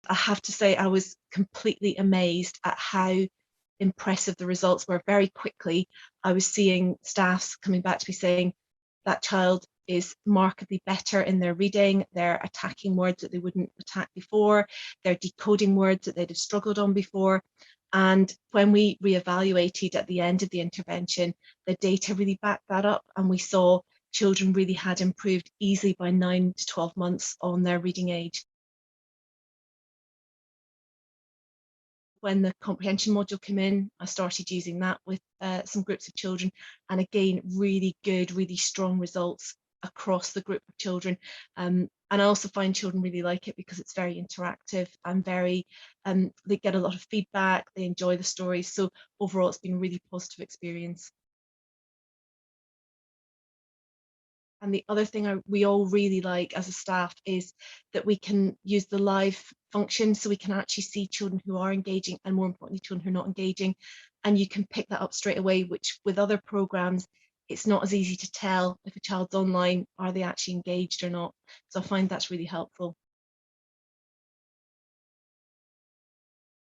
I have to say I was completely amazed at how impressive the results were. Very quickly, I was seeing staffs coming back to me saying that child is markedly better in their reading, they're attacking words that they wouldn't attack before, they're decoding words that they'd have struggled on before. And when we reevaluated at the end of the intervention, the data really backed that up, and we saw children really had improved easily by 9 to 12 months on their reading age. When the comprehension module came in, I started using that with some groups of children, and again, really good, really strong results across the group of children. And I also find children really like it because it's very interactive and very, they get a lot of feedback, they enjoy the stories. So overall, it's been a really positive experience. And the other thing we all really like as a staff is that we can use the live function, so we can actually see children who are engaging and, more importantly, children who are not engaging, and you can pick that up straight away, which with other programs it's not as easy to tell if a child's online, are they actually engaged or not. So I find that's really helpful.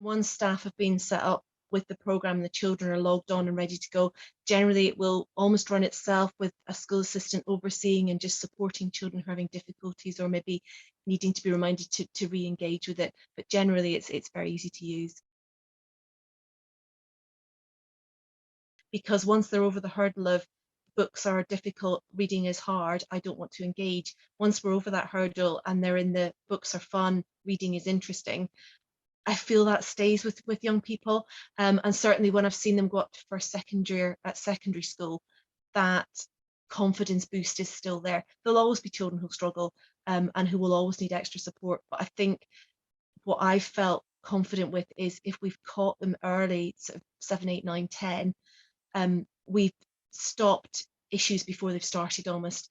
Once staff have been set up with the programme, the children are logged on and ready to go. Generally, it will almost run itself with a school assistant overseeing and just supporting children who are having difficulties or maybe needing to be reminded to re-engage with it. But generally, it's very easy to use. Because once they're over the hurdle of books are difficult, reading is hard, I don't want to engage. Once we're over that hurdle and they're in the books are fun, reading is interesting, I feel that stays with young people, and certainly when I've seen them go up to first secondary at secondary school, that confidence boost is still there. There'll always be children who struggle and who will always need extra support, but I think what I've felt confident with is if we've caught them early, sort of 7, 8, 9, 10, we've stopped issues before they've started almost.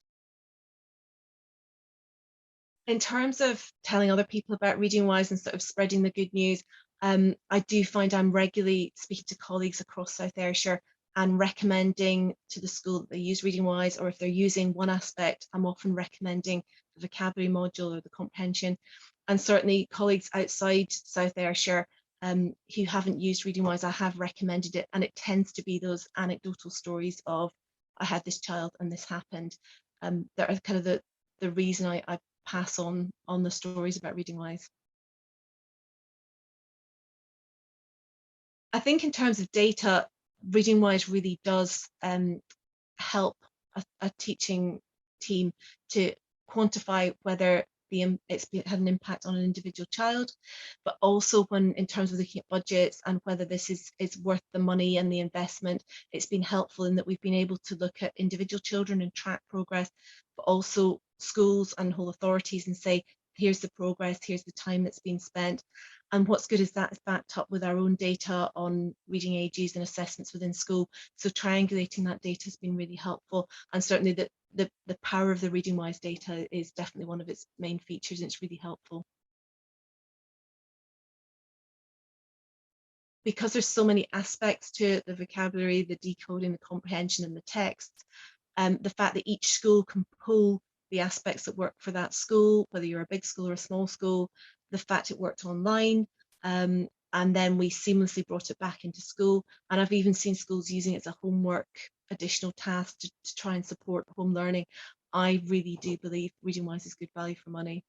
In terms of telling other people about ReadingWise and sort of spreading the good news, I do find I'm regularly speaking to colleagues across South Ayrshire and recommending to the school that they use ReadingWise, or if they're using one aspect, I'm often recommending the vocabulary module or the comprehension. And certainly colleagues outside South Ayrshire who haven't used ReadingWise, I have recommended it, and it tends to be those anecdotal stories of I had this child and this happened. That are kind of the reason I pass on the stories about ReadingWise. I think in terms of data, ReadingWise really does help a teaching team to quantify whether it's had an impact on an individual child, but also when in terms of looking at budgets and whether this is worth the money and the investment, it's been helpful in that we've been able to look at individual children and track progress, but also schools and whole authorities and say, here's the progress, here's the time that's been spent. And what's good is that is backed up with our own data on reading ages and assessments within school. So triangulating that data has been really helpful, and certainly the power of the ReadingWise data is definitely one of its main features, and it's really helpful. Because there's so many aspects to the vocabulary, the decoding, the comprehension and the text, the fact that each school can pull the aspects that work for that school, whether you're a big school or a small school, the fact it worked online, and then we seamlessly brought it back into school. And I've even seen schools using it as a homework additional task to try and support home learning. I really do believe ReadingWise is good value for money.